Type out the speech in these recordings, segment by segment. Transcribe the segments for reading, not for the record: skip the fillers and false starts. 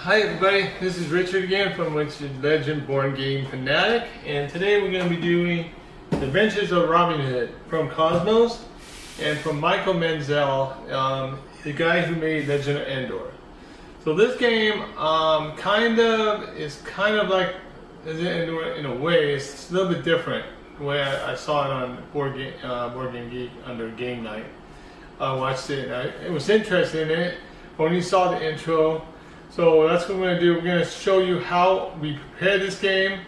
Hi everybody, this is Richard again from Legend Born Game Fanatic, and today we're going to be doing The Adventures of Robin Hood from Cosmos and from Michael Menzel, the guy who made Legend of Endor. So this game is kind of like Legend of Endor in a way. It's a little bit different the way I saw it on Board Game Geek under Game Night. I watched it and it was interesting in it. When you saw the intro, so that's what we're going to do. We're going to show you how we prepare this game.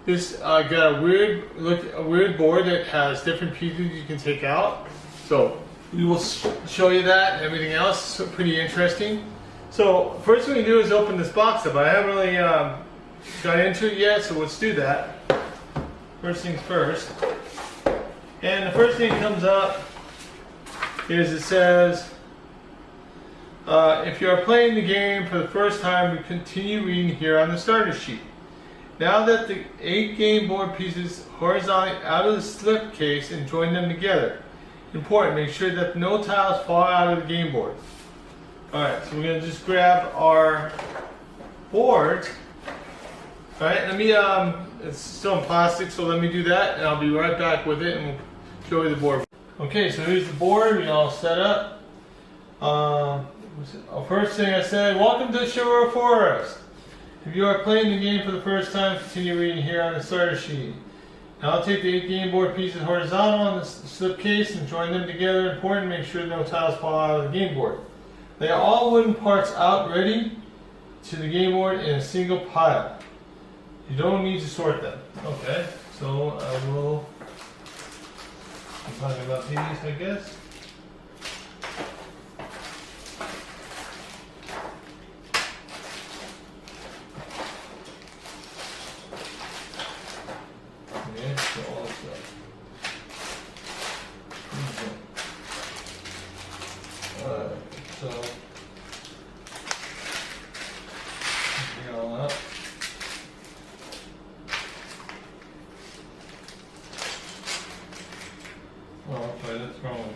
This got a weird board that has different pieces you can take out. So we will show you that and everything else. So pretty interesting. So first thing we do is open this box up. I haven't really got into it yet, so let's do that. First things first. And the first thing that comes up is it says, if you are playing the game for the first time, we continue reading here on the starter sheet. Now that the 8 game board pieces horizontally out of the slip case and join them together. Important, make sure that no tiles fall out of the game board. Alright, so we're going to just grab our board. Alright, let me, it's still in plastic, so let me do that and I'll be right back with it and we'll show you the board. Okay, so here's the board, we all set up. First thing I said, welcome to Shore Forest. If you are playing the game for the first time, continue reading here on the starter sheet. Now I'll take the 8 game board pieces horizontal on the slip case and join them together. Important, make sure no tiles fall out of the game board. Lay all wooden parts out ready to the game board in a single pile. You don't need to sort them. Okay, so I will be talking about these, I guess. So, bring it all up. Oh, okay, that's wrong.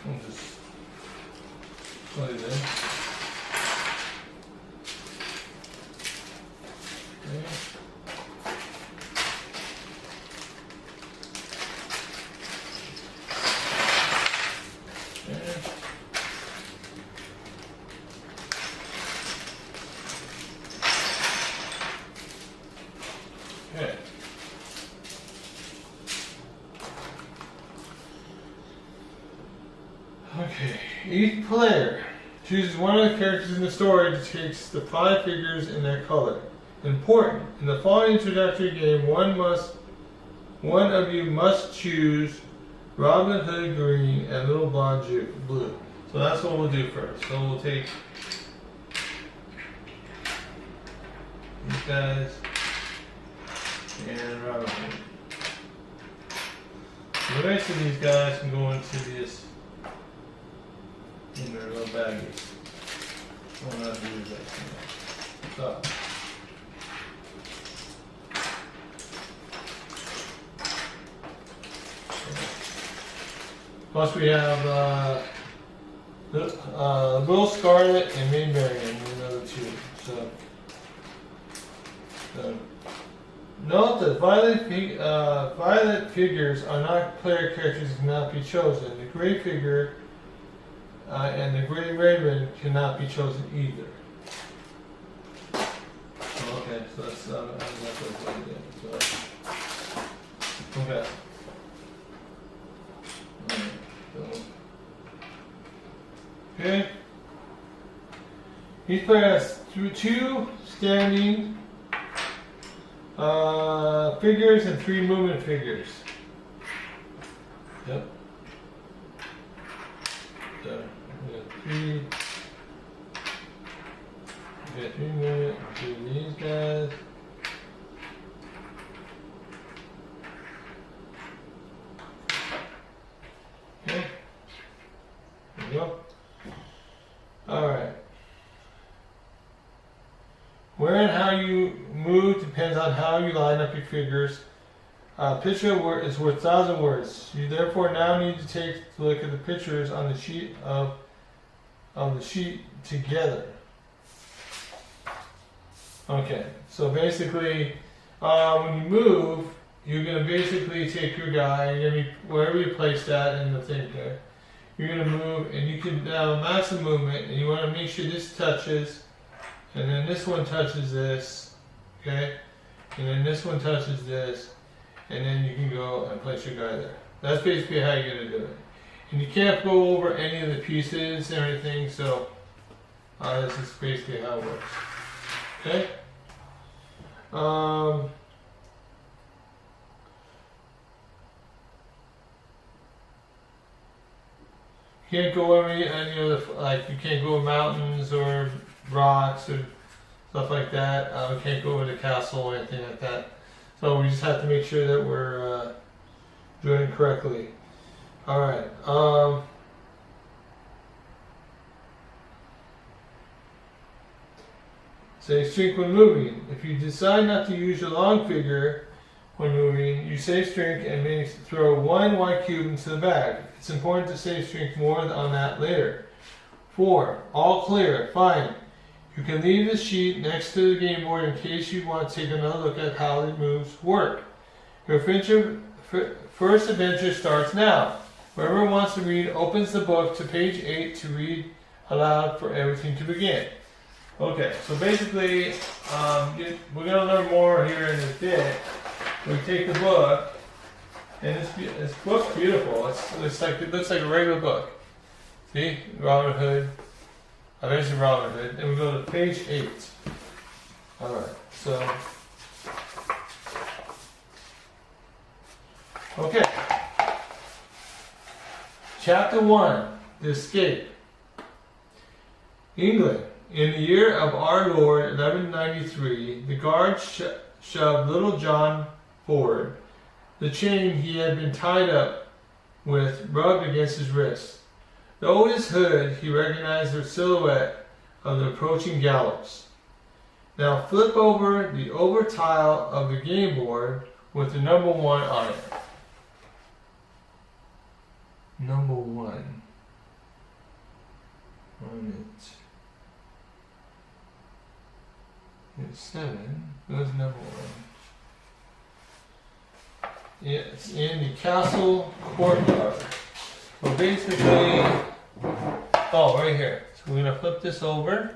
I'll just play this. Okay. Okay. Okay. Each player chooses one of the characters in the story that takes the 5 figures in their color. Important. In the following introductory game, one of you must choose Robin Hood green and Little Blonde blue. So that's what we'll do first. So we'll take these guys and Robin Hood. The rest of these guys can go into this in their little baggies. We'll not do that. So. Plus we have Will Scarlet and Maid Marian, another 2. So note that violet figures are not player characters and cannot be chosen. The gray figure and the gray raven cannot be chosen either. Okay, so that's what I did. So, okay. Okay. Each player has 2 standing figures and 3 movement figures. Yep. So we got 3. We got 3 movement. Do these guys. Okay. There we go. Alright. Where and how you move depends on how you line up your figures A picture is worth 1,000 words. You therefore now need to take a look at the pictures on the sheet together. Okay, so basically, when you move, you're gonna basically take your guy. You're gonna be wherever you place that in the thing there. You're gonna move, and you can have a massive movement, and you want to make sure this touches, and then this one touches this, okay, and then this one touches this. And then you can go and place your guy there. That's basically how you're going to do it. And you can't go over any of the pieces and everything, so this is basically how it works. Okay? You can't go over any of the, like, you can't go over mountains or rocks or stuff like that. You can't go over the castle or anything like that. So we just have to make sure that we're doing it correctly. All right. Save strength when moving. If you decide not to use your long figure when moving, you save strength and may throw one white cube into the bag. It's important to save strength more on that later. 4. All clear. Fine. You can leave the sheet next to the game board in case you want to take another look at how the moves work. Your first adventure starts now. Whoever wants to read opens the book to page 8 to read aloud for everything to begin. Okay, so basically, we're going to learn more here in a bit. We take the book, and this book's beautiful. It looks like a regular book. See, Robin Hood. Eventually Robin Hood, and we go to page 8. Alright, so. Okay. Chapter 1, The Escape. England. In the year of our Lord 1193, the guards shoved Little John forward. The chain he had been tied up with rubbed against his wrist. Though his hood, he recognized the silhouette of the approaching gallows. Now flip over the over tile of the game board with the number 1 on it. Number 1 on it. It's 7. Goes number 1. It's in the castle courtyard. So basically, right here. So we're going to flip this over.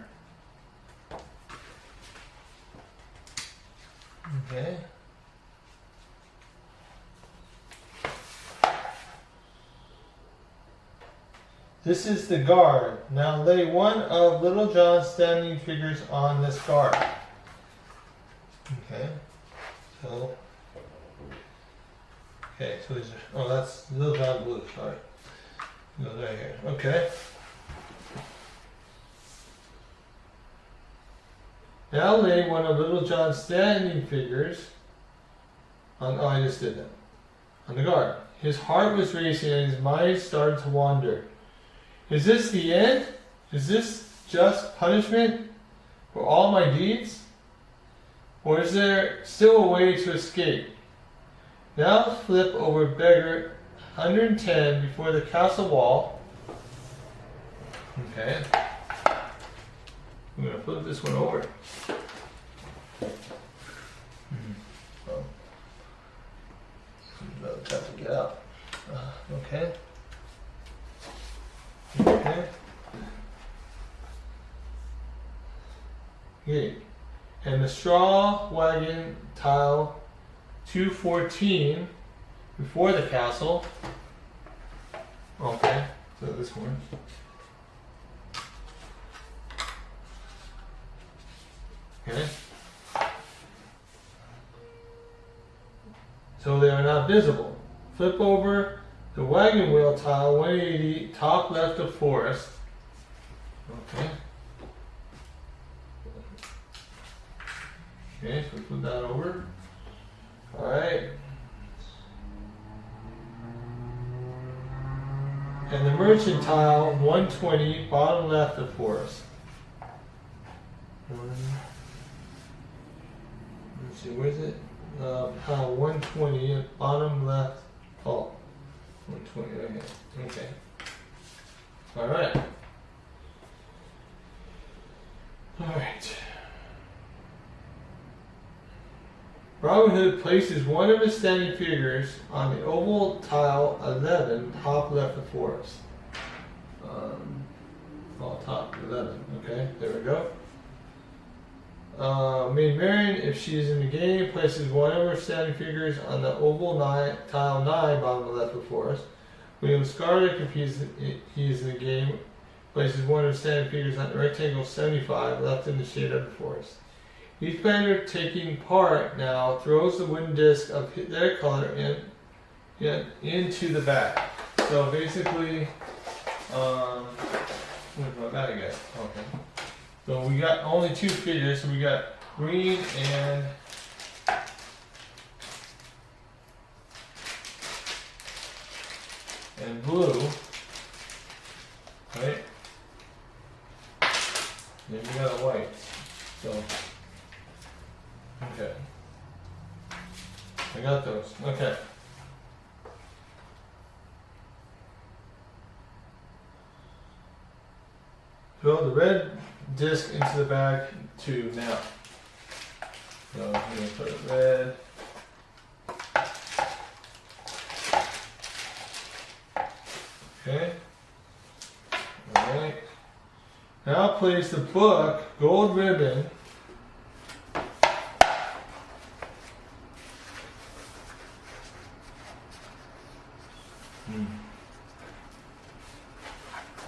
Okay. This is the guard. Now lay one of Little John's standing figures on this guard. Okay. So these are, that's Little John Blue, sorry. Go right here. Okay. Now lay one of Little John's standing figures on, I just did that, on the guard. His heart was racing and his mind started to wander. Is this the end? Is this just punishment for all my deeds? Or is there still a way to escape? Now flip over beggar 110 before the castle wall. Okay. I'm going to flip this one over. Another have to get out. Okay. Okay. Okay. And the straw wagon tile 214 before the castle. Okay. So this one. Okay. So they are not visible. Flip over the wagon wheel tile 180, top left of forest. Okay. Okay, so flip that over. Alright. And the merchant tile 120, bottom left of forest. Let's see, where's it? pile 120 at bottom left. Oh, 120 right here. Okay. Alright. Alright. Robin Hood places one of his standing figures on the oval tile 11, top left of forest. Top 11. Okay, there we go. Maid Marian, if she is in the game, places one of her standing figures on the oval tile 9, bottom left of forest. William Scarlett, if he is in the game, places one of his standing figures on the rectangle 75, left in the shade of the forest. Each player taking part now throws the wooden disc of their color into the bag. So basically, where's my bag at? Okay. So we got only two figures. So we got green and blue, right? Then we got a white. So. Okay. I got those. Okay. Throw the red disc into the bag 2 now. So I'm going to put it red. Okay. Alright. Now place the book, gold ribbon,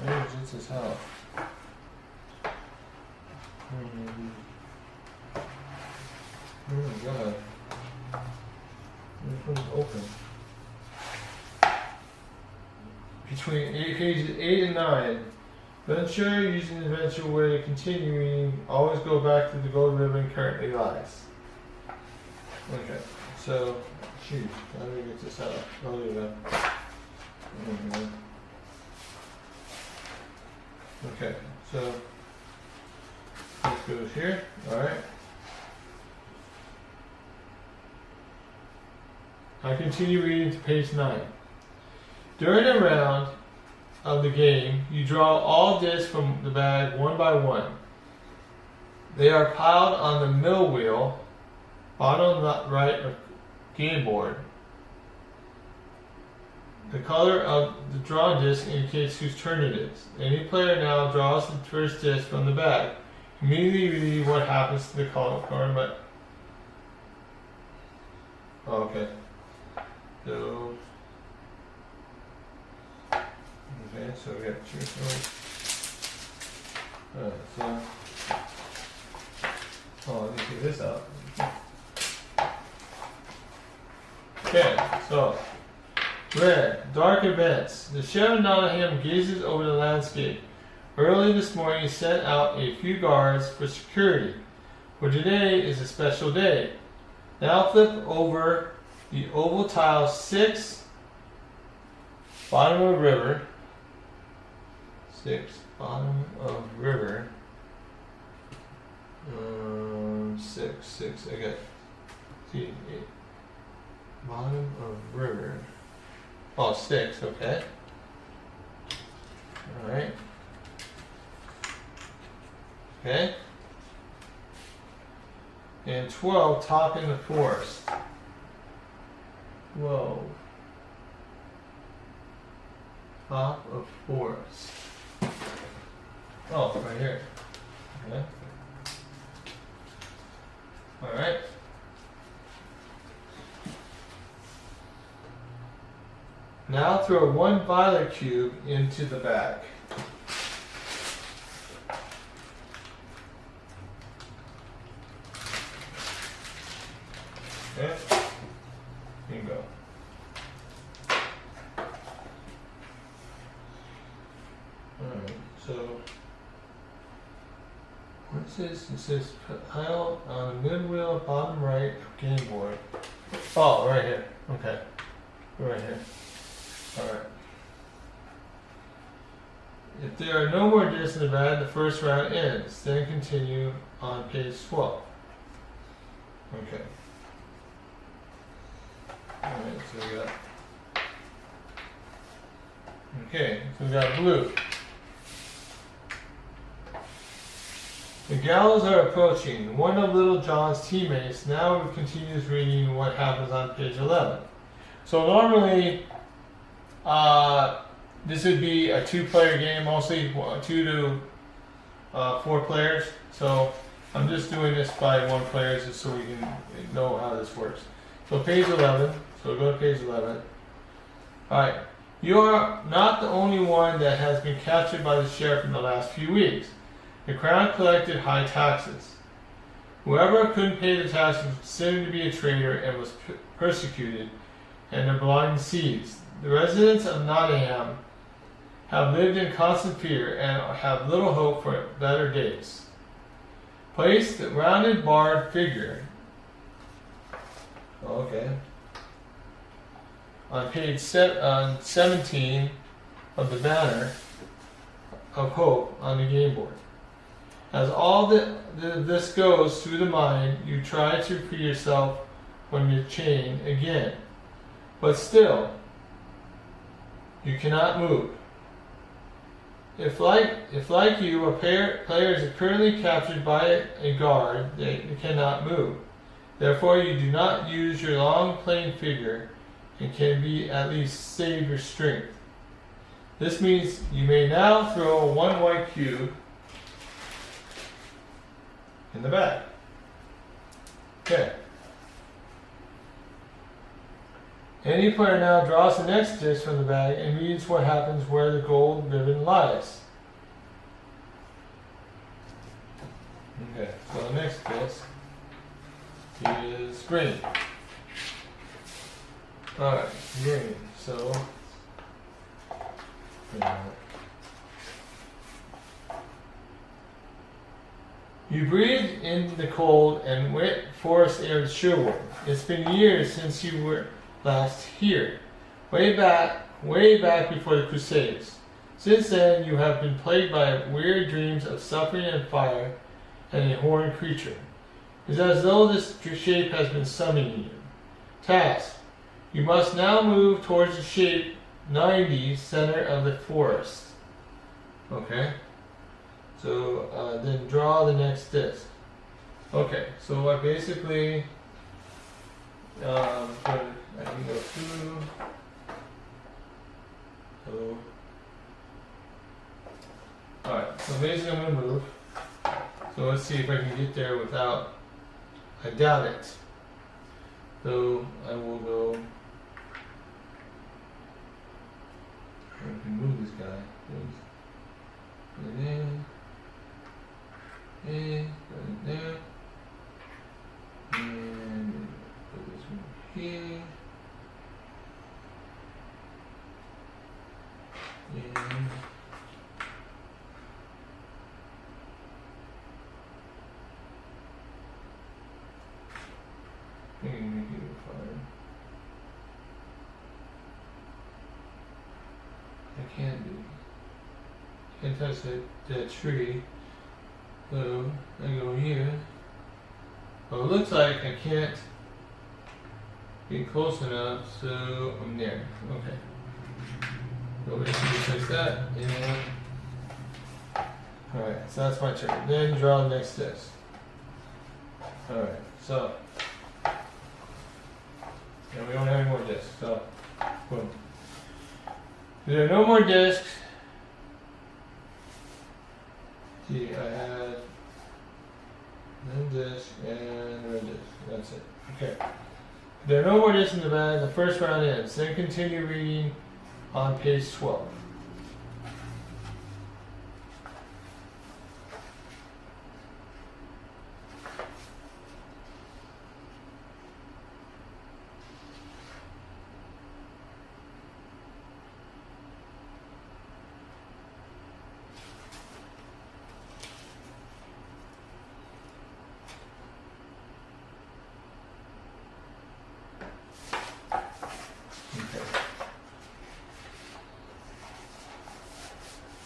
where is this house? Oh my god. This one's open. Between pages 8 and 9. Venture using the venture way continuing. Always go back to the gold ribbon currently lies. Okay, so shoot, how do we get this out? Oh, there we go. Okay, so this goes here. Alright. I continue reading to page 9. During a round of the game, you draw all discs from the bag one by one. They are piled on the middle wheel, bottom right of game board. The color of the drawn disc indicates whose turn it is. Any player now draws the first disc from the bag. Immediately read what happens to the color, but okay. So okay, so we got two. Alright, so let me get this out. Okay, so red, dark events. The Sheriff of Nottingham gazes over the landscape. Early this morning he sent out a few guards for security, for today is a special day. Now flip over the oval tile 6, bottom of river. 6, bottom of river. 6, I got, see, 8. Bottom of river. Oh, 6, okay. Alright. Okay. And 12, top in the forest. Whoa. Top of forest. Oh, right here. Okay. Alright. Now throw one violet cube into the bag. Okay. Bingo. Alright, so what's this? It says pile on the mid wheel, bottom right of game board. Oh, right here. Okay. Right here. Alright. If there are no more discs in the bag, the first round ends. Then continue on page 12. Okay. Alright, so we got. Okay, so we got blue. The gallows are approaching. One of Little John's teammates now continues reading what happens on page 11. So normally, this would be a two-player game, mostly 2 to 4 players. So I'm just doing this by 1 player just so we can know how this works. So page 11. So go to page 11. All right. You are not the only one that has been captured by the sheriff in the last few weeks. The crown collected high taxes. Whoever couldn't pay the taxes was considered to be a traitor and was persecuted, and their belongings seized. The residents of Nottingham have lived in constant fear and have little hope for better days. Place the rounded barred figure. Okay. On page 17 of the banner of hope on the game board. As all this goes through the mind, you try to free yourself from your chain again. But still, you cannot move. If like you, a player is currently captured by a guard, they cannot move. Therefore, you do not use your long playing figure and can be at least save your strength. This means you may now throw 1 white cube in the bag. Okay. Any player now draws the next disc from the bag and reads what happens where the gold ribbon lies. Okay, so the next disc is green. Alright, green. So, you breathe in the cold and wet forest air of Sherwood. It's been years since you were last here, way back before the Crusades. Since then, you have been plagued by weird dreams of suffering and fire and a horned creature. It's as though this shape has been summoning you. Task: you must now move towards the shape 90 center of the forest. Okay. So then draw the next disc. Okay, so I basically I can go through. So, alright, so basically I'm going to move. So let's see if I can get there without, I doubt it. So I will go, I can move this guy. And then, and put it there. And put this one here. And I can make it a fire. I can't do. Can't touch that tree. So I go here. Well, it looks like I can't get close enough, so I'm there. Okay. So basically place that, and alright, so that's my turn. Then draw the next disc. Alright, so and we don't have any more discs, so boom. There are no more discs. See, I had this and this. That's it. Okay. There are no more discs in the bag. The first round ends. Then continue reading on page 12.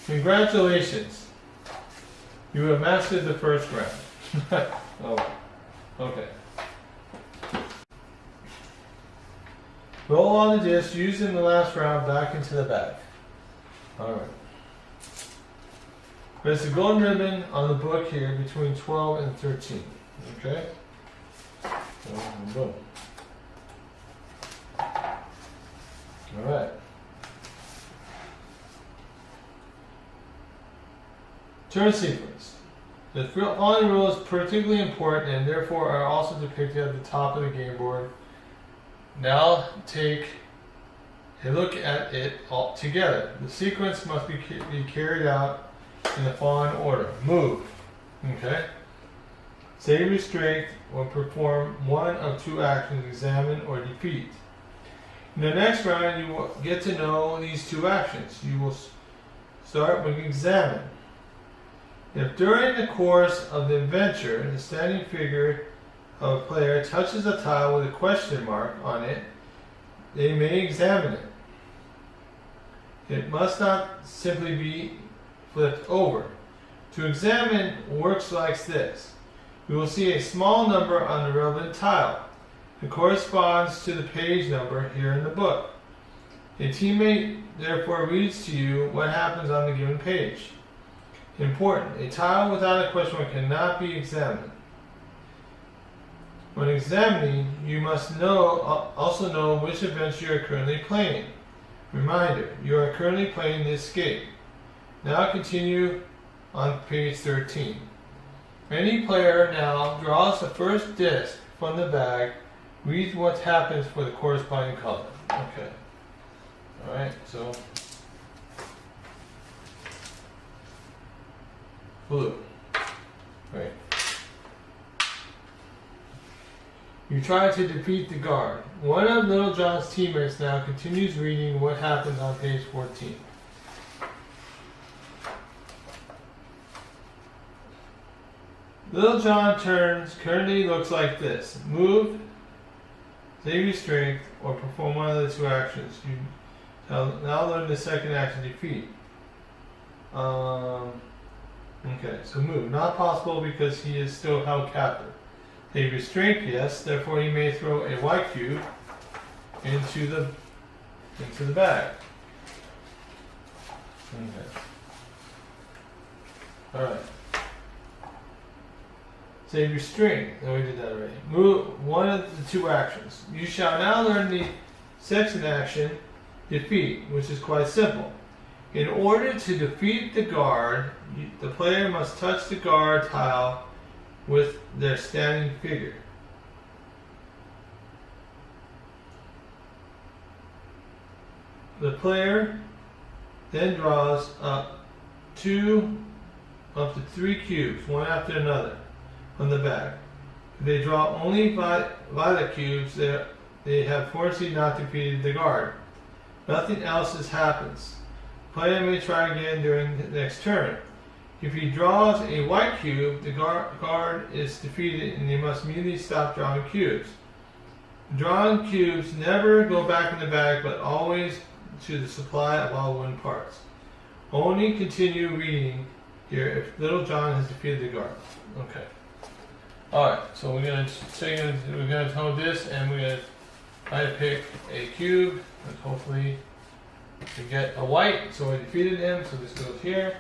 Congratulations! You have mastered the first round. Oh, okay. Roll on the disc used in the last round back into the bag. Alright. There's a golden ribbon on the book here between 12 and 13. Okay? Boom. Alright. Turn sequence. The following rule is particularly important and therefore are also depicted at the top of the game board. Now take a look at it all together. The sequence must be carried out in the following order. Move. Okay? Say restraint or perform one of two actions, examine or defeat. In the next round, you will get to know these two actions. You will start with examine. If during the course of the adventure, the standing figure of a player touches a tile with a question mark on it, they may examine it. It must not simply be flipped over. To examine works like this. We will see a small number on the relevant tile. It corresponds to the page number here in the book. A teammate therefore reads to you what happens on the given page. Important. A tile without a question mark cannot be examined. When examining, you must also know which adventure you are currently playing. Reminder, you are currently playing the escape. Now continue on page 13. Any player now draws the first disc from the bag, reads what happens for the corresponding color. Okay. Alright, so blue. Right. You try to defeat the guard. One of Little John's teammates now continues reading what happens on page 14. Little John currently looks like this. Move, save your strength, or perform one of the two actions. You now learn the second action, defeat. Okay, so move. Not possible because he is still held captive. Save your strength, yes, therefore he may throw a white cube into the bag. Okay. Alright. Save your strength. No, we did that already. Move one of the two actions. You shall now learn the second action, defeat, which is quite simple. In order to defeat the guard, the player must touch the guard tile with their standing figure. The player then draws up to 3 cubes, one after another, from the bag. If they draw only violet cubes, they have fortunately not defeated the guard. Nothing else happens. The player may try again during the next turn. If he draws a white cube, the guard is defeated and he must immediately stop drawing cubes. Drawn cubes never go back in the bag, but always to the supply of all wooden parts. Only continue reading here if Little John has defeated the guard. Okay. Alright, so we're gonna hold this and we're gonna try to pick a cube and hopefully we get a white. So we defeated him, so this goes here.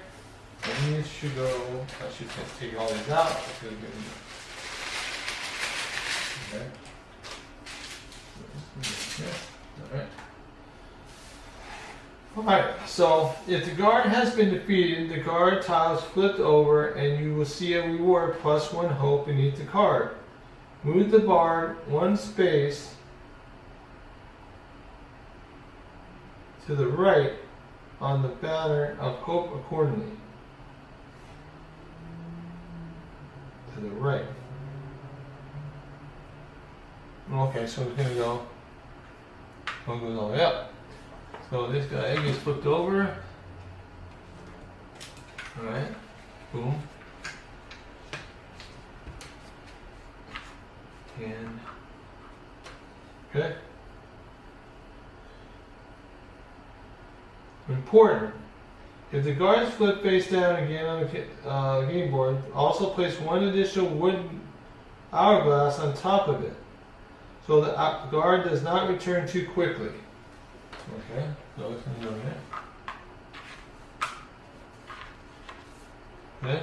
And these should go, I should take all these out. Okay. Alright. Alright, so if the guard has been defeated, the guard tile is flipped over and you will see a reward plus 1 hope beneath the card. Move the bar 1 space to the right on the banner of hope accordingly. To the right. Okay, so it's gonna go all the way up. So this guy gets flipped over. Alright. Boom. And okay. Important. If the guard is flipped face down again on the game board, also place 1 additional wooden hourglass on top of it. so the guard does not return too quickly. Okay, so it's going to go here. Okay.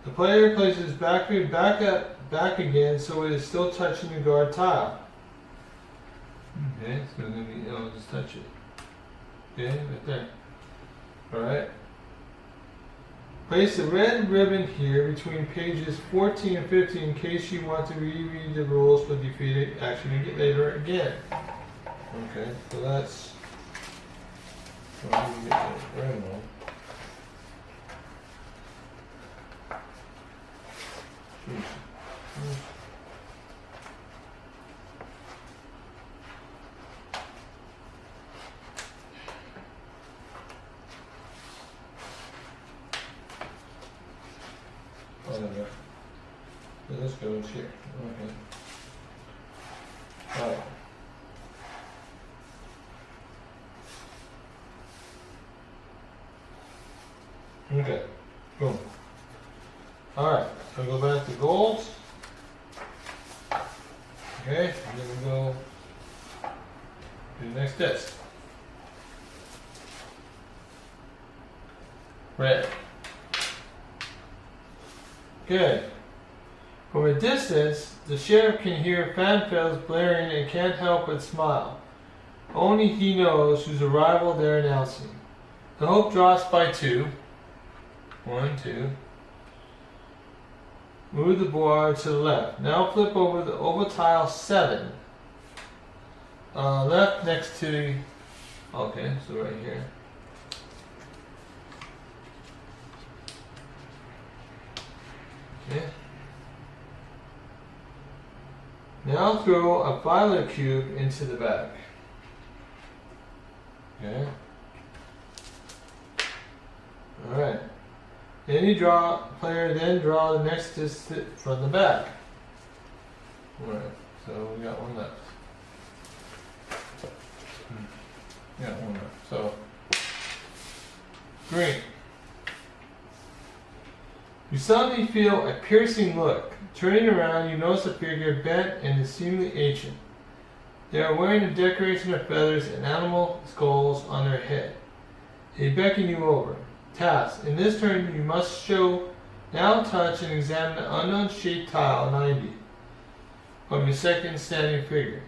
The player places back again so it is still touching the guard tile. Okay, it's going to be, I'll just touch it. Okay, right there. Alright. Place the red ribbon here between pages 14 and 15 in case you want to reread the rules for defeated action later again. Okay, so that's. Well, let me get that right one. Whatever. So this goes here. Okay. Alright. Okay. Boom. Alright. So go back to golds. Okay. And then we go to the next disc. Red. Good. From a distance, the sheriff can hear fanfares blaring and can't help but smile. Only he knows whose arrival they're announcing. The hope drops by 2. 1, 2. Move the board to the left. Now flip over the oval tile 7. Left next to the... Okay, so right here. Okay. Now throw a violet cube into the bag. Okay. Alright. Player then draw the next disc from the bag. Alright, so we got one left. Yeah, one left. So, green. You suddenly feel a piercing look. Turning around, you notice a figure bent and seemingly ancient. They are wearing a decoration of feathers and animal skulls on their head. They beckon you over. Task. In this turn, you must now touch and examine the unknown shaped tile 90 from your second standing figure.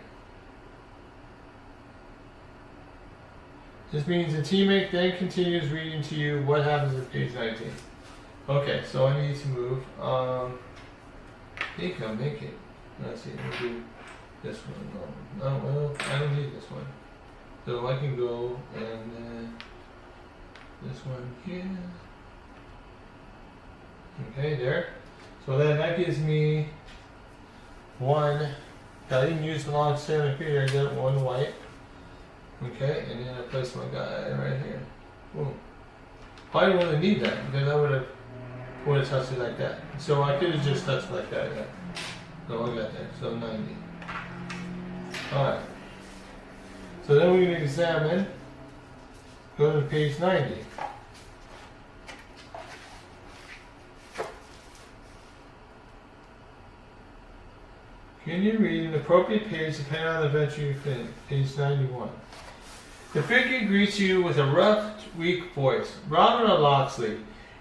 This means the teammate then continues reading to you what happens at page 19. Okay, so I need to move. I think I'll make it. Let's see, we'll do this one. No, well, I don't need this one. So I can go and this one here. Okay, there. So then that gives me 1. I didn't use the long standing figure, I got 1 white. Okay, and then I place my guy right here. Boom. I didn't really need that because I would have touched it like that. So I could have just touched like that. Yeah. So I got there. So 90. Alright. So then we're going to examine. Go to page 90. Can you read an appropriate page depending on the adventure you finish? Page 91. The figure greets you with a rough, weak voice. Robert Locksley,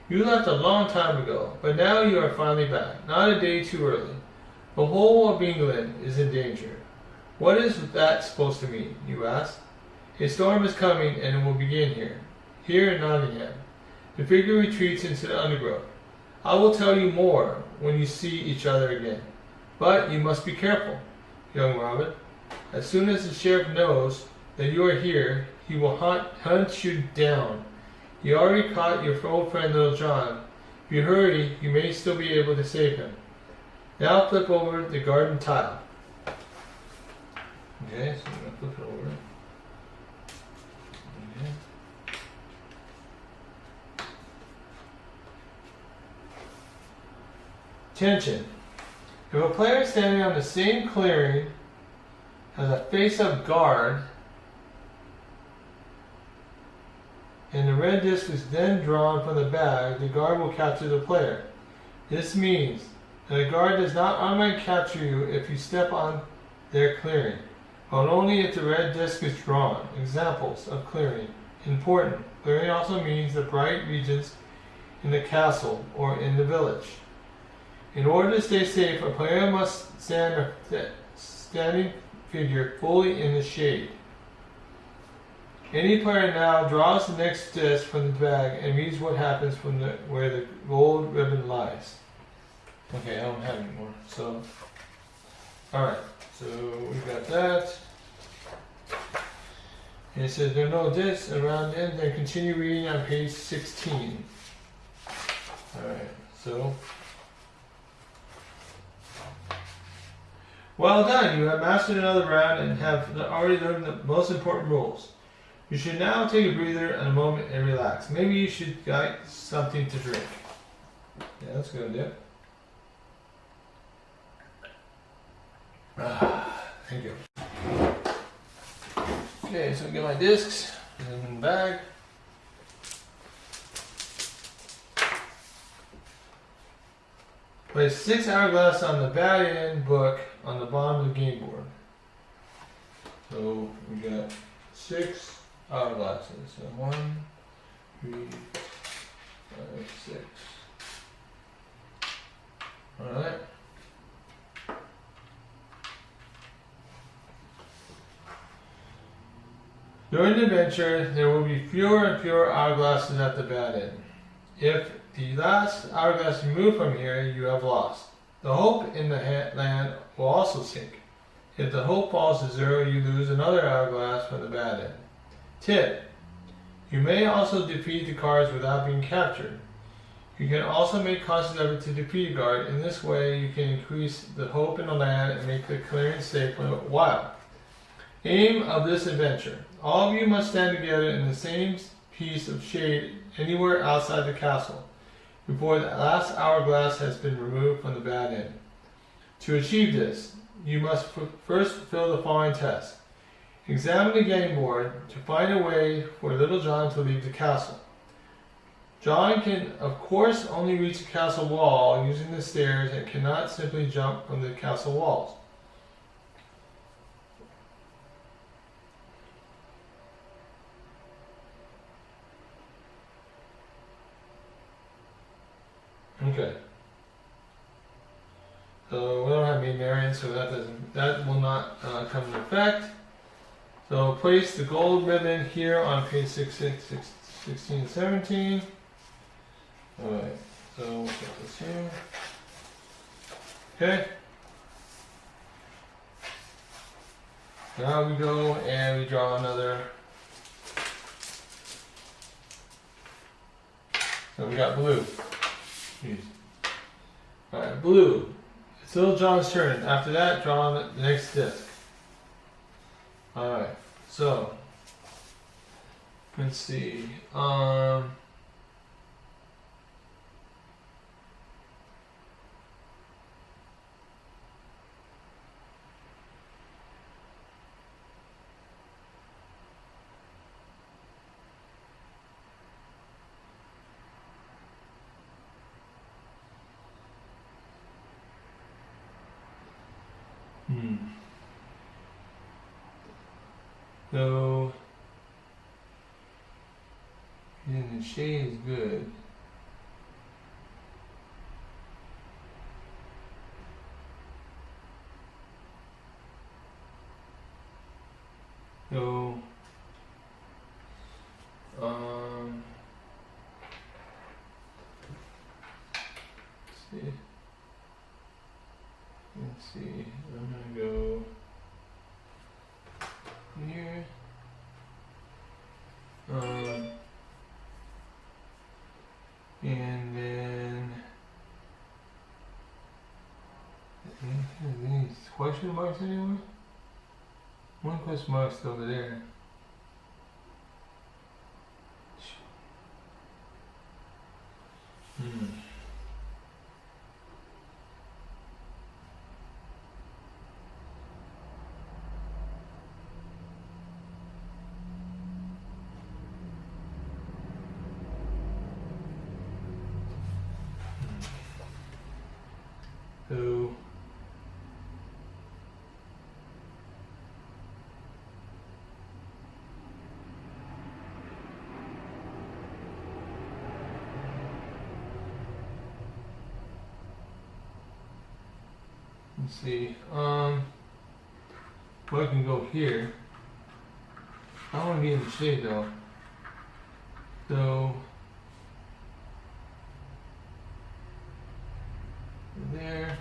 you left a long time ago, but now you are finally back. Not a day too early. The whole of England is in danger. What is that supposed to mean, you ask? A storm is coming and it will begin here in Nottingham. The figure retreats into the undergrowth. I will tell you more when you see each other again. But you must be careful, young Robin. As soon as the sheriff knows that you are here, he will hunt you down. He already caught your old friend Little John. If you hurry, you may still be able to save him. Now flip over the garden tile. Okay, so I'm going to flip it over. Okay. Attention. If a player standing on the same clearing has a face-up guard, and the red disc is then drawn from the bag, the guard will capture the player. This means that a guard does not automatically capture you if you step on their clearing, but only if the red disc is drawn. Examples of clearing. Important. Clearing also means the bright regions in the castle or in the village. In order to stay safe, a player must stand a standing figure fully in the shade. Any player now draws the next disc from the bag and reads what happens from where the gold ribbon lies. Okay, I don't have any more. So, alright, so we got that. And it says there are no discs around it, then continue reading on page 16. Alright, so. Well done, you have mastered another round and have already learned the most important rules. You should now take a breather and a moment and relax. Maybe you should get something to drink. Yeah, that's a good idea. Thank you. Okay, so get my discs in the bag. Place 6 hourglass on the bad end book on the bottom of the game board. So we got 6 hourglasses. So 1, 3, 5, 6. Alright. During the adventure, there will be fewer and fewer hourglasses at the bad end. If the last hourglass you move from here, you have lost. The hope in the land will also sink. If the hope falls to 0, you lose another hourglass from the bad end. Tip: you may also defeat the cards without being captured. You can also make conscious effort to defeat a guard. In this way, you can increase the hope in the land and make the clearing safe for a while. Aim of this adventure: all of you must stand together in the same piece of shade anywhere outside the castle before the last hourglass has been removed from the bad end. To achieve this, you must first fulfill the following test. Examine the game board to find a way for Little John to leave the castle. John can, of course, only reach the castle wall using the stairs and cannot simply jump from the castle walls. Okay. So we don't have main variant, so that will not come into effect. So place the gold ribbon here on page 16 and 17. Alright, so we'll put this here. Okay. Now we go and we draw another. So we got blue. Alright, blue. It's Little John's turn. After that, draw on the next disc. Alright, so let's see. So, and the shade is good. So, let's see, I'm gonna go here. And then any question marks anywhere? One question mark's over there. Let's see. Well, I can go here. I don't want to be in the shade though. So there.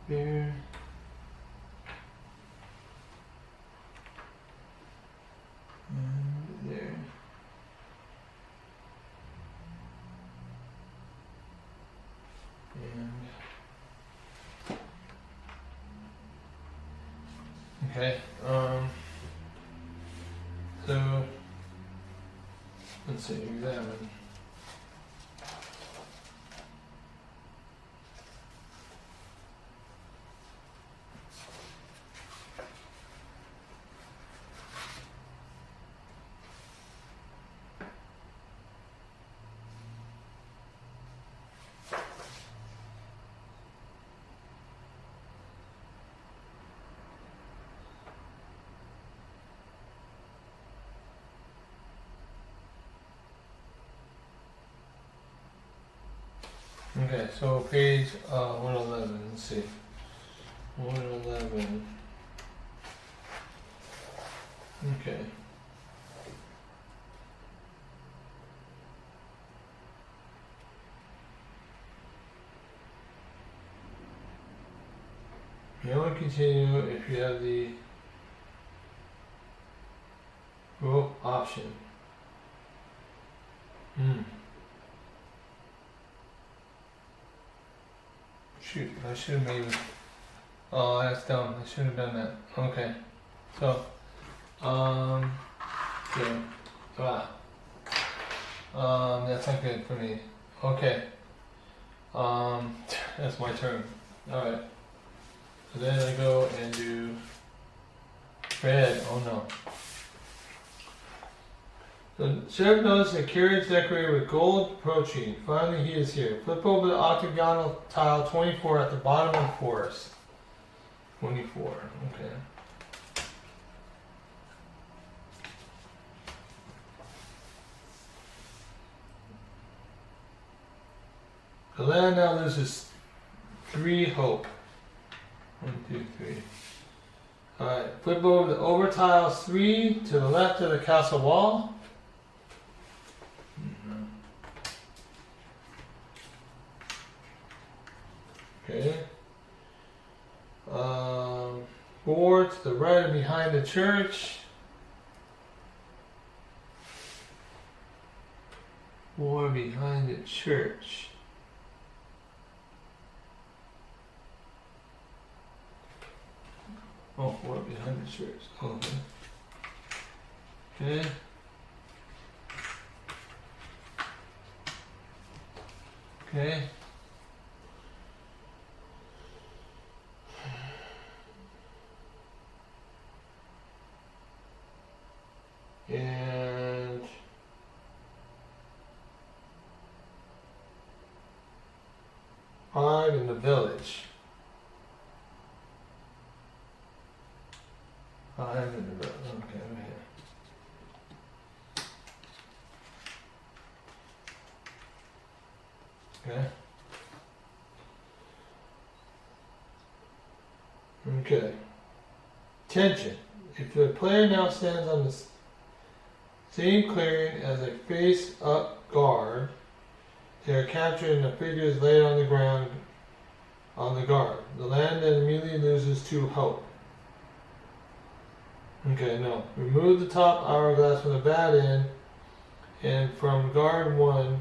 There. And there. And okay. So let's see, examine. Okay, so page 111, let's see. 111. Okay. You only continue if you have the rope option. Shoot, I should have maybe. Oh, that's dumb. I should have done that. Okay. So, yeah. That's not good for me. Okay. That's my turn. Alright. So then I go and do red. Oh no. The sheriff noticed a carriage decorated with gold approaching. Finally, he is here. Flip over the octagonal tile 24 at the bottom of the forest. 24. Okay. The land now loses 3 hope. 1, 2, 3. Alright, flip over the over tiles 3 to the left of the castle wall. Okay. 4 to the right and behind the church. 4 behind the church. Oh, 4 behind the church. Okay. Okay. Okay. And 5 in the village. 5 in the village. Okay, right here. Okay. Okay. Tension. If the player now stands on the same clearing as a face-up guard, they are captured and the figure is laid on the ground on the guard. The land then immediately loses 2 hope. Okay, no. Remove the top hourglass from the bad end and from guard 1.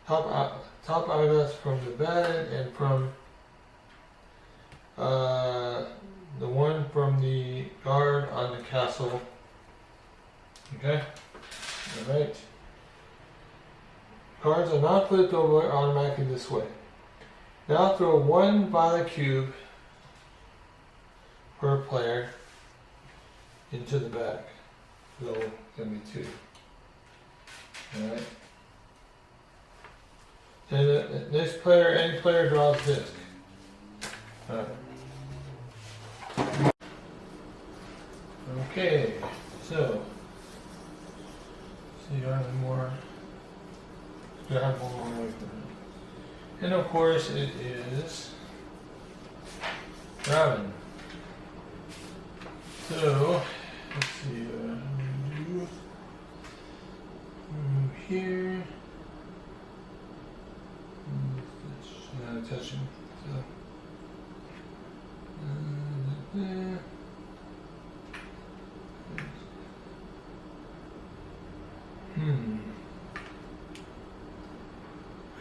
Top hourglass from the bad end and from the one from the guard on the castle. Okay? Alright. Cards are not flipped over automatically this way. Now throw 1 violet cube per player into the bag. So, gonna be 2. Alright. Then this player, any player draws disc. Alright. Okay, so, see, do I have any more So I have one more away from it. And of course it is Robin. So let's see what I'm gonna do. Move here. Not touching. So there.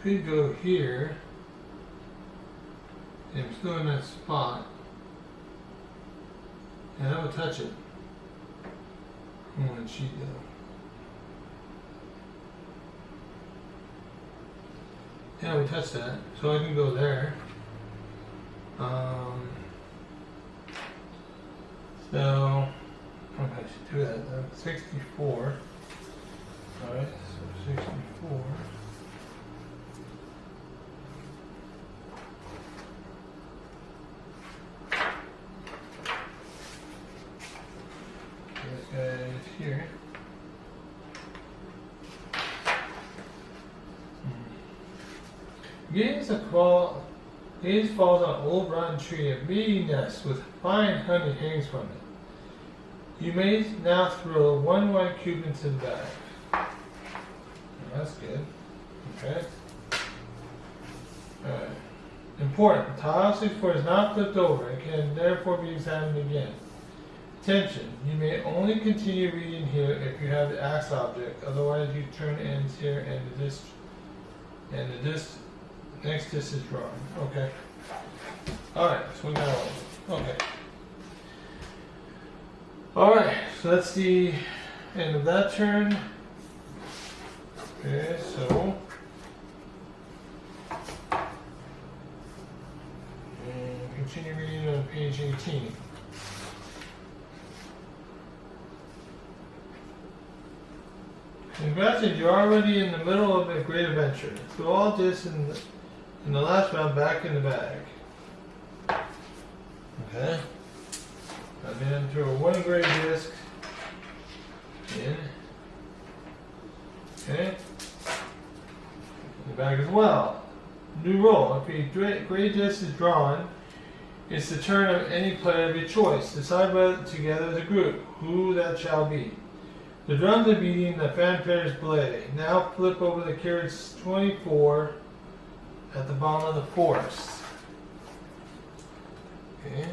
Could go here. I'm still in that spot. And I would touch it. I want to cheat though. Yeah, we touch that. So I can go there. So I should do that. 64. Alright, so 64. This guy is here. Gaze falls on an old rotten tree, a meaty nest with fine honey hangs from it. You may now throw one white cube into the bag. That's good. Okay. Alright. Important. Tile 64 is not flipped over and can therefore be examined again. Attention. You may only continue reading here if you have the axe object. Otherwise, you turn ends here and the next disc is drawn. Okay. Alright. So we got all of them. Okay. Alright. So that's the end of that turn. Okay, so and continue reading on page 18. Congratulations, you're already in the middle of a great adventure. Throw all this in the last round back in the bag. Okay. And then throw one gray disc in. Okay. The bag as well. New roll. If a gray disc is drawn, it's the turn of any player of your choice. Decide whether together as a group who that shall be. The drums are beating, the fanfares play. Now flip over the carriage 24 at the bottom of the forest. Okay.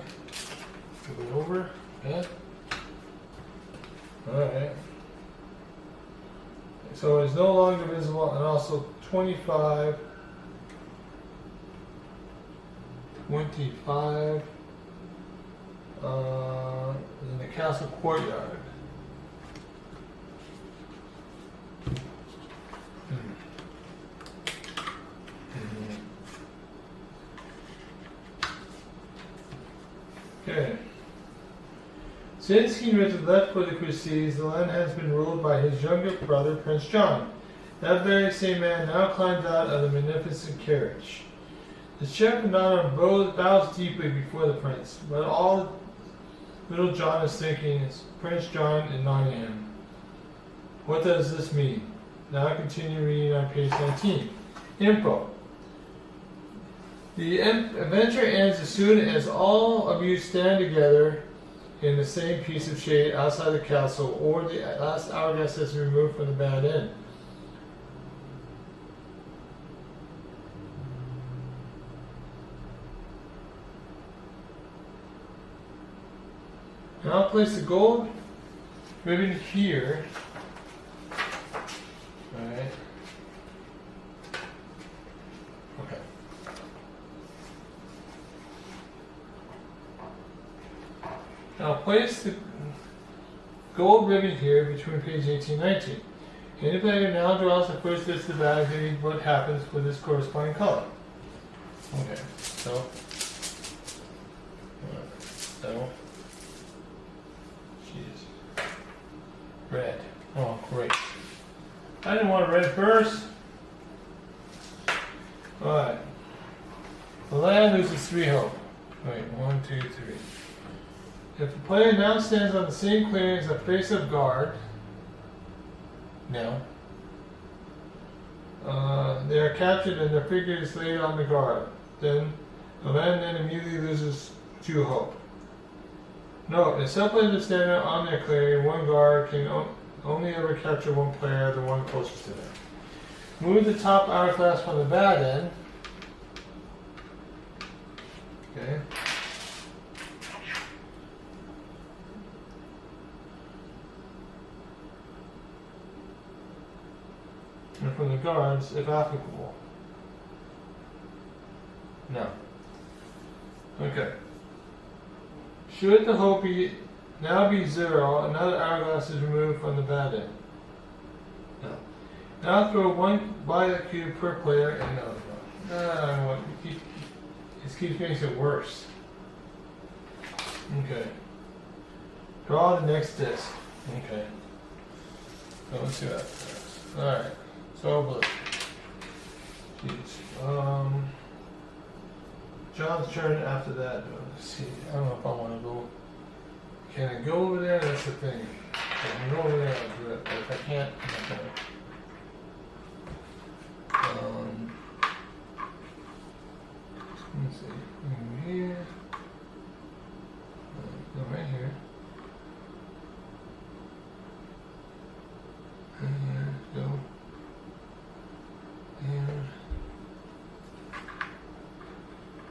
Flip it over. Okay. Alright. So it's no longer visible, and also 25 in the castle courtyard. Okay. Since King Richard left for the Crusades, the land has been ruled by his younger brother, Prince John. That very same man now climbs out of the magnificent carriage. The shepherd not bows deeply before the prince, but all little John is thinking is Prince John in Nottingham. What does this mean? Now continue reading on page 19. Info. The adventure ends as soon as all of you stand together in the same piece of shade outside the castle, or the last hourglass is removed from the bad end. And I'll place the gold ribbon here. Alright. Okay. Now place the gold ribbon here between page 18 and 19. Any player now draws the first list of values and reads what happens with this corresponding color. Okay, so jeez. Red. Oh, great. I didn't want a red first. Alright. The land loses 3 hope. Wait, 1, 2, 3. If the player now stands on the same clearing as a face-up guard, no. They are captured and their figure is laid on the guard. Then the land then immediately loses 2 hope. Note, if some players are standing on their clearing, one guard can only ever capture one player, the one closest to them. Move the top hourglass from the bad end. Okay. And from the guards, if applicable. No. Okay. Should the hope now be 0, another hourglass is removed from the bad end. No. Now throw 1 violet cube per player and no. This keeps making it worse. Okay. Draw the next disc. Okay. So let's see what happens. Alright. So blue. Jeez. John's turn after that. Let's see. I don't know if I want to go. Can I go over there? That's the thing. If I can go over there, I'll do it. But if I can't, I'm not gonna. Let's see. Over here. Go right here. And go. There.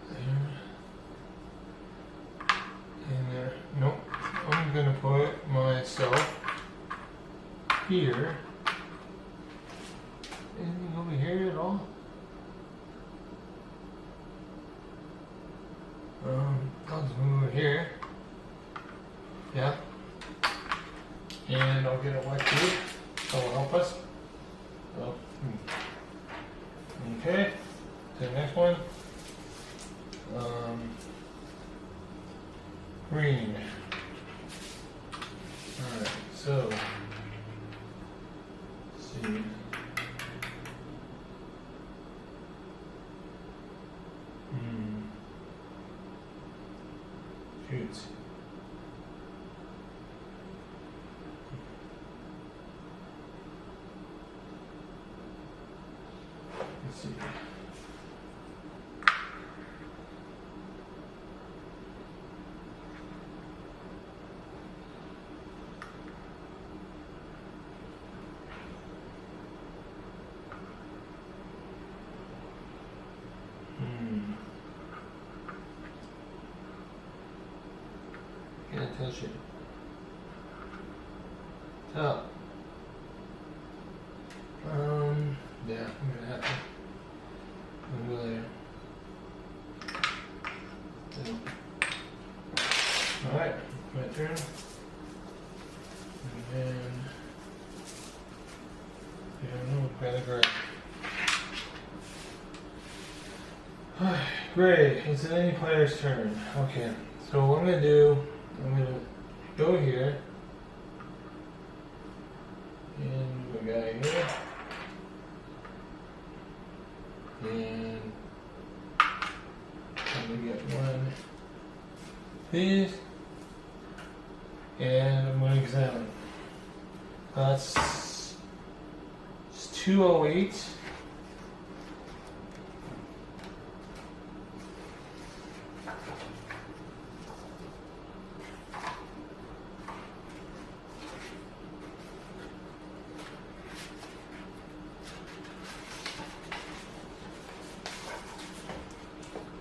There. And there. Nope. I'm gonna put myself here. Anything over here at all? I'll just move over here. Yeah. And I'll get a white cube. That will help us. So, okay. To the next one. Green. Alright, so let's see. Shoot. Let's see. Can't touch it. Top. Yeah, I'm gonna have to go there. Alright, my turn. And then no, kind of gray. Gray, it's any player's turn. Okay, so what I'm gonna do, I'm gonna go here and we got here and I'm gonna get one of these and I'm gonna examine. It's 208.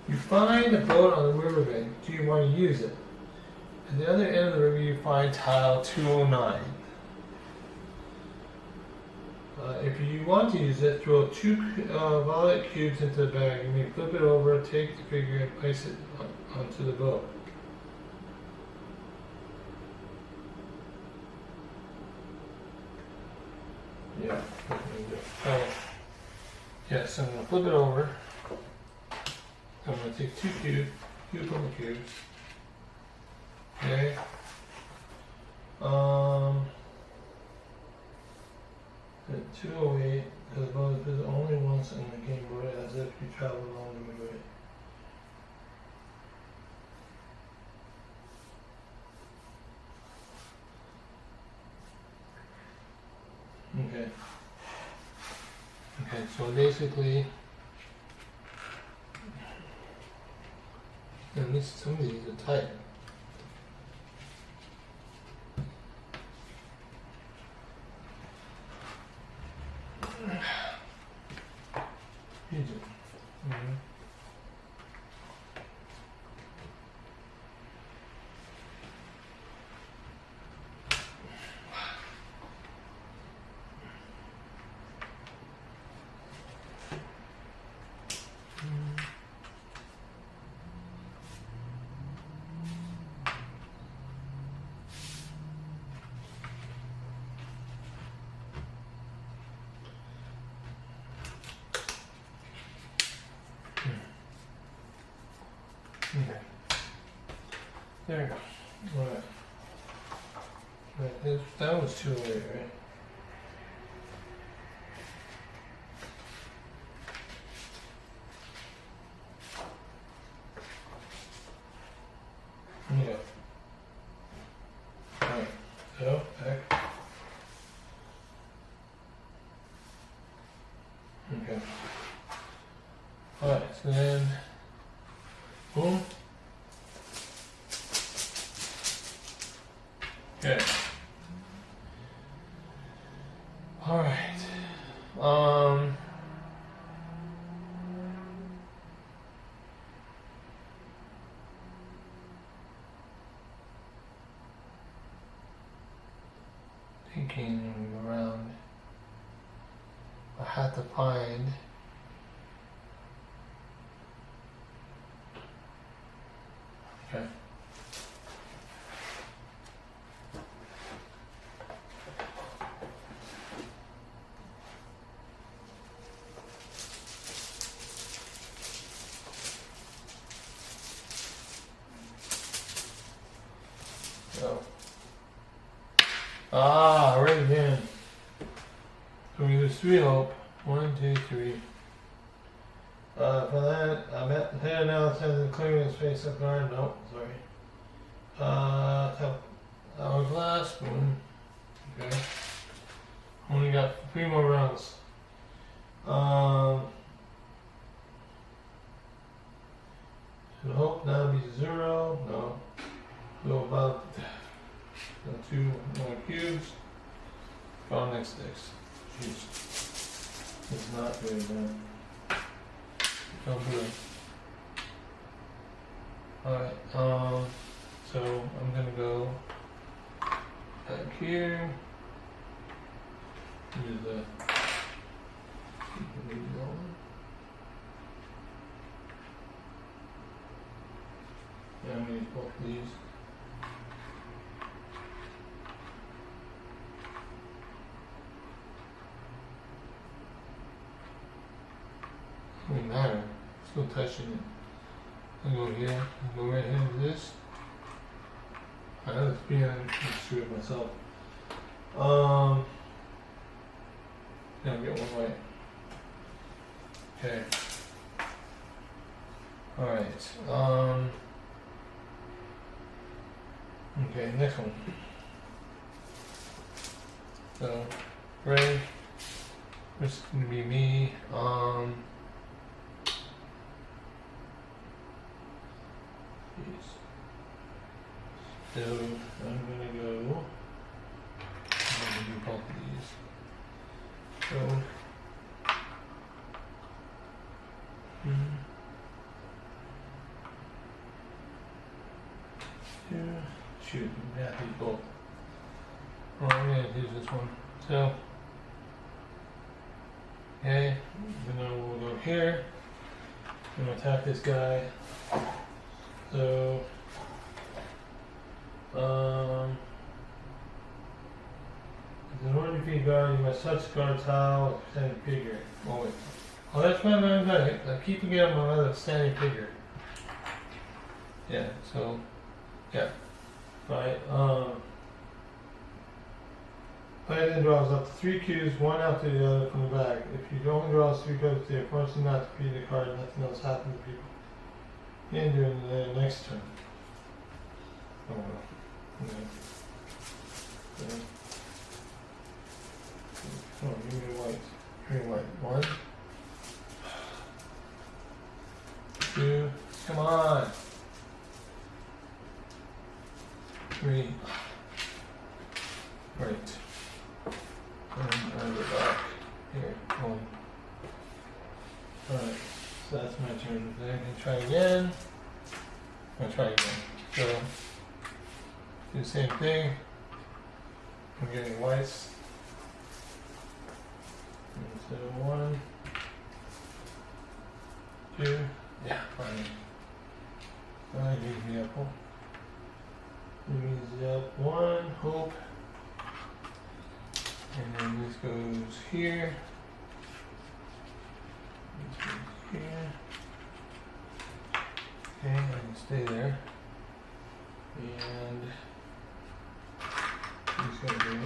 You find a boat on the riverbank. Do you want to use it? At the other end of the river, you find tile 209. If you want to use it, throw 2 violet cubes into the bag. You may flip it over, take the figure, and place it onto the boat. Yeah. Yes, I'm going to flip it over. I'm going to take 2 purple cubes. Okay. At 208, because both is only once in the Game Boy, as if you travel along the way. Okay. Okay, so basically, at least some of these are tight. Easy. Mm-hmm. Okay. There you go. Alright. Right, that was too late, right? Yeah. Alright. So, back. Okay. Alright, so then, boom. Okay. Alright. Thinking around, I had to find okay. So right again. So we use 3 hope. 1, 2, 3. For that, I'm at the head analysis and clearing his face up guard. No, sorry. Hourglass. Boom. Okay. Only got 3 more rounds. Should hope now be 0. No. Go about 2 more cubes. Draw next sticks. Jeez. It's not good, man. Don't do it. Alright, so I'm gonna go back here. Use the keep the lead going. Yeah, I'm gonna use both of these. Doesn't matter. Still touching it. I'll go here. I'll go right here with this. I have this being screw it myself. Now get one right. Okay. Alright. Okay, next one. So gray. This is gonna be me. So I'm gonna do both of these. So shoot, yeah, these both. Well, I'm gonna use this one. So okay, then we'll go here. I'm gonna attack this guy. So in order to defeat guard, you must touch guard tile with standing figure. Oh wait. Oh, that's my I keep forgetting my other standing figure. Yeah, so yeah. Right. Player then draws up to 3 cubes, one after the other from the bag. If you only draw 3 cards, the opponent does not defeat the card, nothing else happens to people. And during the next turn. Oh well. Okay. So, oh, give me the white. Green light. 1, 2, come on. 3. Right. And I go back. Here. 1. Alright. So that's my turn. Then I can try again. I'll try again. So do the same thing. I'm getting whites. So 1, 2, yeah, fine. Use the apple. Use the up 1, hope. And then this goes here. This goes here. Okay, I can stay there. And he's gonna do.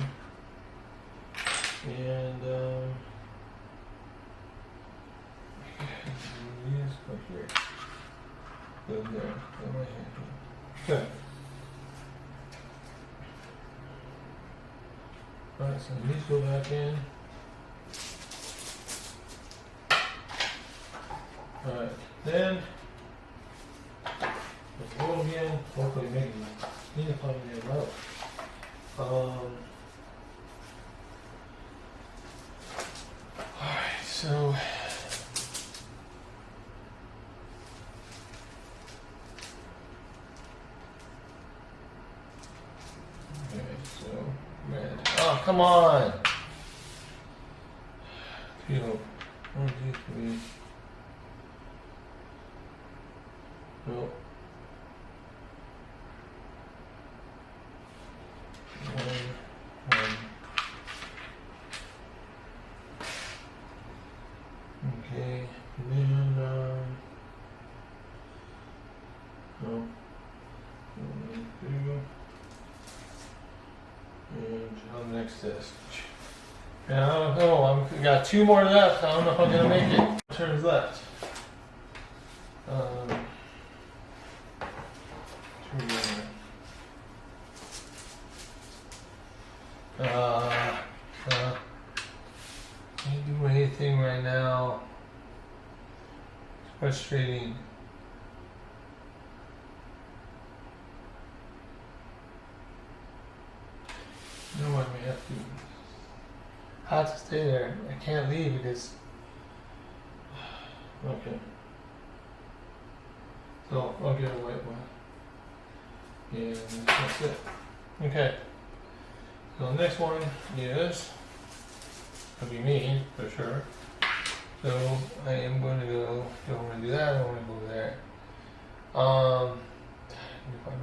And these go here. Go there. Go right here. Okay. Alright, so these go back in. Alright, then let's roll again. Hopefully maybe need to find the route. Alright, so okay, so red. Oh, come on! 2, 1, 2, 3. No. 1, 1. Okay, and then no. 1, 2. And on the next test. And I don't know, I got 2 more left. I don't know if I'm gonna make it. Turns left. 2 can't do anything right now. It's frustrating. No, I may have to. I have to stay there. I can't leave because. Okay. So I'll get a white one. And that's it. Okay. So the next one is. It'll be me for sure. So I am going to go. Don't want to do that. I don't want to go over there. Let me find a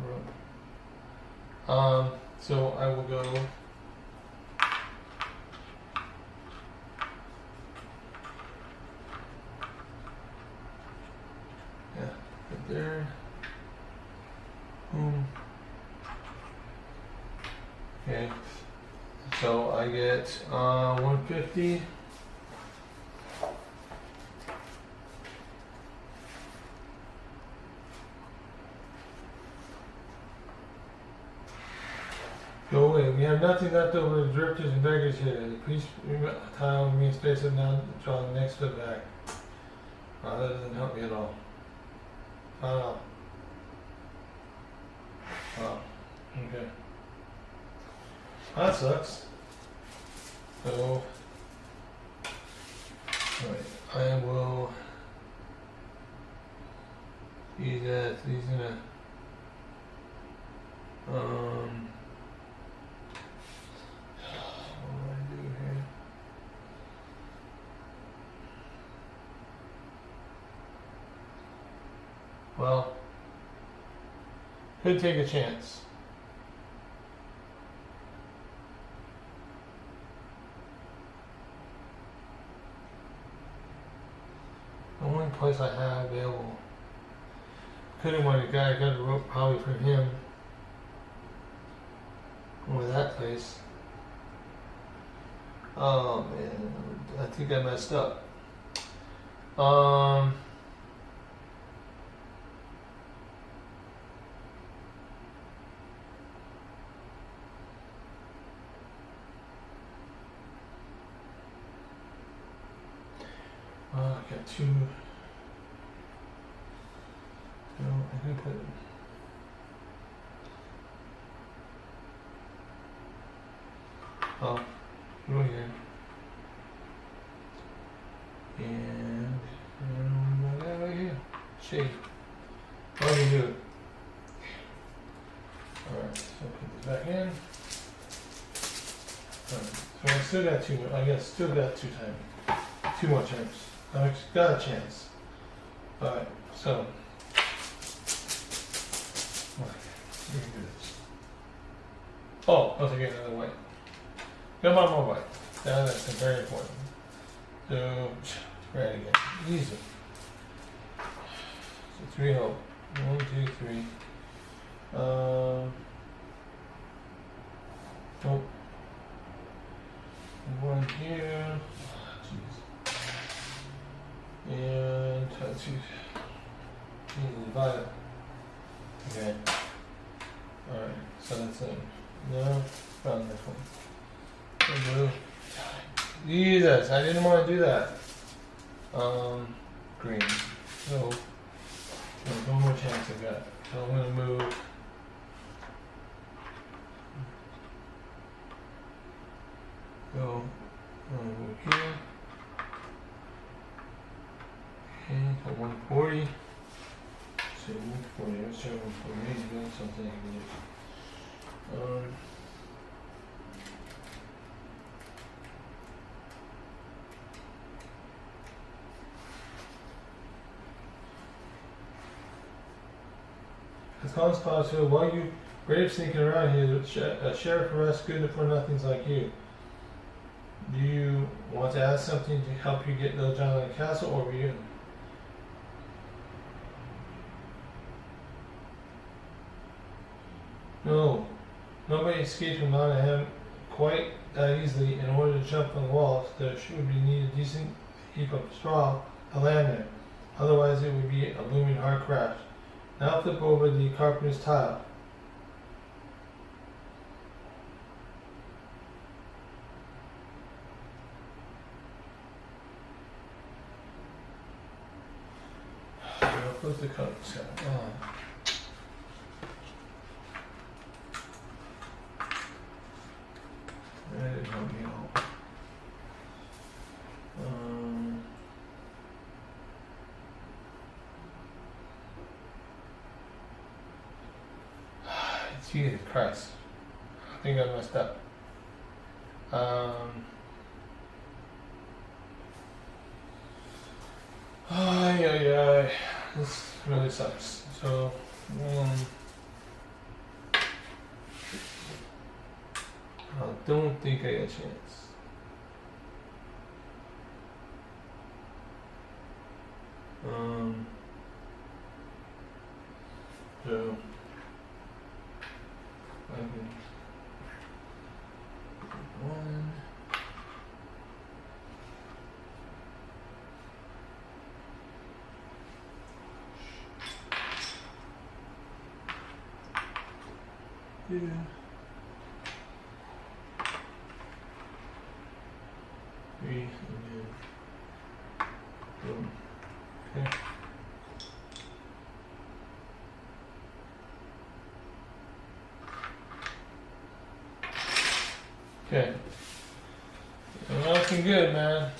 rope. So I will go. Yeah, right there. Boom. Okay. So I get 150. Go away. We have nothing left over. The drifters and beggars here. The priest tile means space and now draw the next foot back. That doesn't help me at all. Oh. Okay. That sucks. So, right, I will use that. He's gonna, what do I do here? Well, could take a chance. The only place I have available. Could have went a guy, got a rope probably from him. With that place. Oh man, I think I messed up. got two. No, I can put. Oh, go here. And right here. Shade. Oh, you do it. Alright, so put this back in. Alright, so I still got two. I guess still got two more turns. I got a chance. Alright, so. Let me do this. Oh, I'll take another white. Come on, more white. Now that's very important. So, right again. Easy. So 3 hope. 1, 2, 3. Oh. One here. Jeez. And two. Violet. Okay. Alright, so that's it. No, found this one. Blue. Jesus, I didn't want to do that. Green. So, there's one more chance I got. So I'm gonna move. Go over here. Okay, so 140. So 140. Let's try 140. Doing something here. As long as possible, while you brave sneaking around here, a sheriff arrests good for nothings like you. Do you want to ask something to help you get Little John out of the castle, or were you? No, nobody escapes from Nottingham quite that easily. In order to jump on the walls, there would be need a decent heap of straw to land there. Otherwise, it would be a looming hard crash. Now flip over the carpenter's tile. I'll flip the carpenter's tile. That didn't help me out. Jesus Christ. I think I messed up. Yeah. This really sucks. So, I don't think I got a chance. So, one. Two. 3, and then boom. Okay. Okay. You're looking good, man.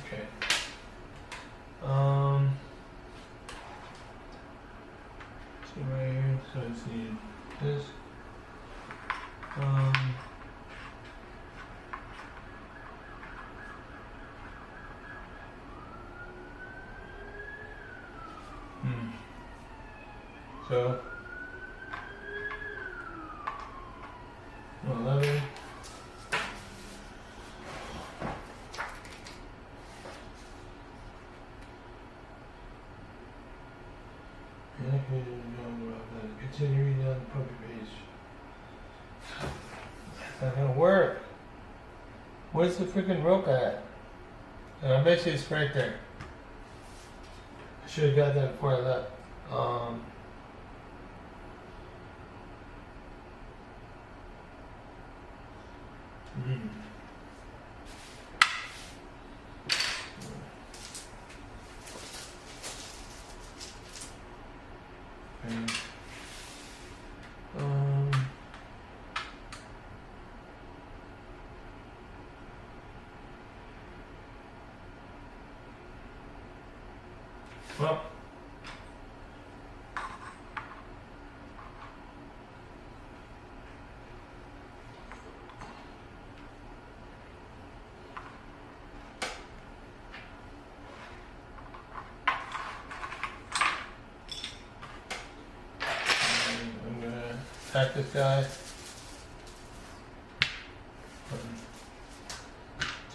Okay. So right here, so I just need this. So 11. And continue reading on the puppy page. That's not gonna work. Where's the freaking rope at? I bet you it's right there. I should have got that before I left. Okay. Well, I'm gonna pack this guy. 1,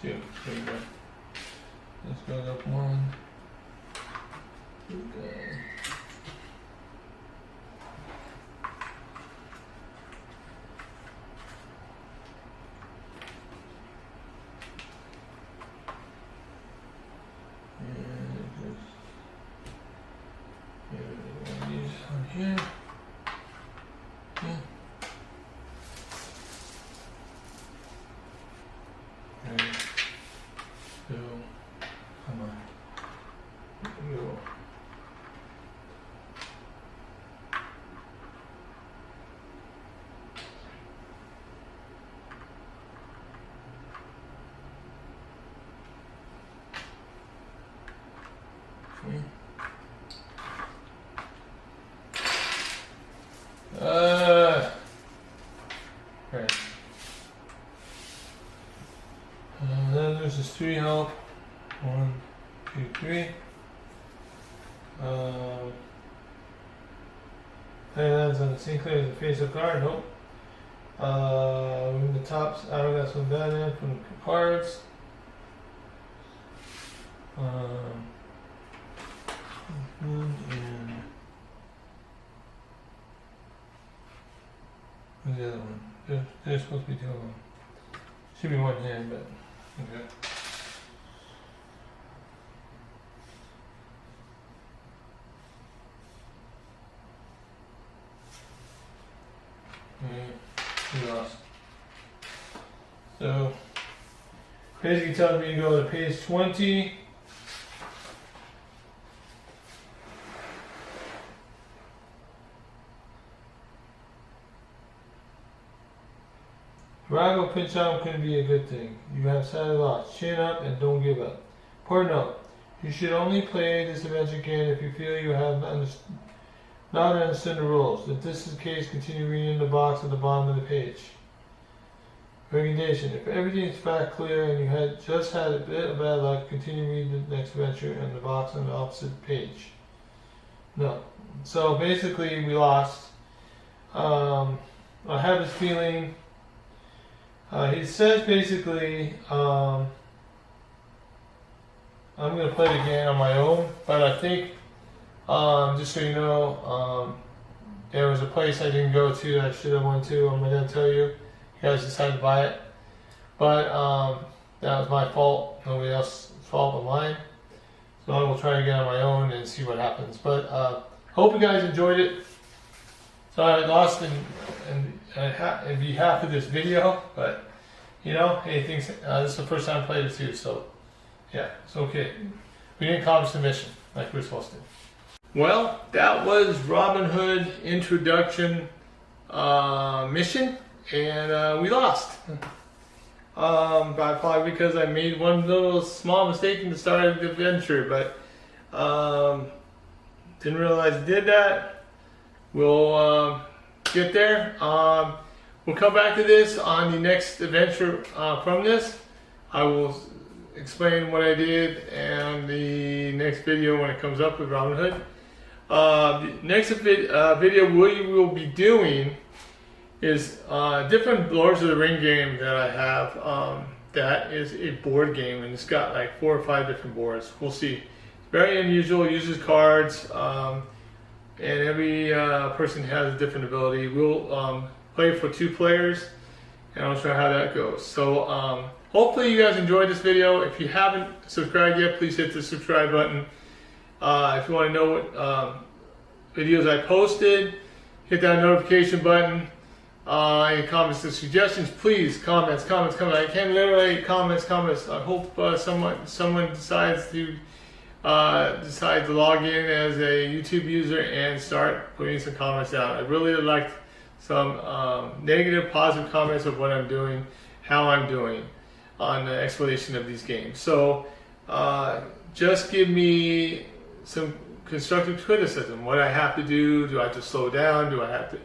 2, there you go. This goes up 1. Okay. These on here. Yeah. Okay. So, come on. Go. Okay. Right. Then there's this 3 help. 1, 2, 3. Hands on the Sinclair is the face of card. Nope. The tops out of that one down in from the cards. And where's the other one? There's supposed to be 2 of them. Should be 1 hand, but okay. We lost. So basically tells me to go to page 20. Rago pinch out can be a good thing. You have sad loss. Chin up and don't give up. Important note, you should only play this adventure game if you feel you have not understood the rules. If this is the case, continue reading the box at the bottom of the page. Recommendation, if everything is fact clear and you had just had a bit of bad luck, continue reading the next adventure and the box on the opposite page. No. So basically we lost. I have this feeling. He says basically, I'm going to play the game on my own, but I think, just so you know, there was a place I didn't go to that I should have went to. I'm going to tell you. You guys decided to buy it. But that was my fault. Nobody else's fault but mine. So I will try again on my own and see what happens. But hope you guys enjoyed it. So I lost in behalf of this video, but you know, hey, things. This is the first time I played it too, so yeah, it's okay. We didn't accomplish the mission like we were supposed to. Well, that was Robin Hood introduction mission, and we lost. Probably because I made one little small mistake in the start of the adventure, but didn't realize I did that. We'll get there. We'll come back to this on the next adventure from this. I will explain what I did in the next video when it comes up with Robin Hood. The next video we will be doing is a different Lords of the Ring game that I have. That is a board game, and it's got like 4 or 5 different boards. We'll see. It's very unusual. Uses cards. and every person has a different ability. We'll play for 2 players, and I'll show you how that goes. So hopefully you guys enjoyed this video. If you haven't subscribed yet, please hit the subscribe button. If you want to know what videos I posted, hit that notification button. Any comments or suggestions, please, comments. I can literally comments. I hope someone decides to log in as a YouTube user and start putting some comments down. I really would like some negative, positive comments of what I'm doing, how I'm doing on the explanation of these games. So just give me some constructive criticism. What I have to do I have to slow down? Do I have to,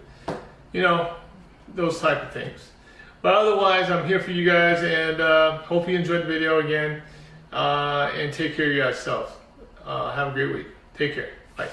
those type of things. But otherwise, I'm here for you guys, and hope you enjoyed the video again. And take care of yourself. Have a great week. Take care. Bye.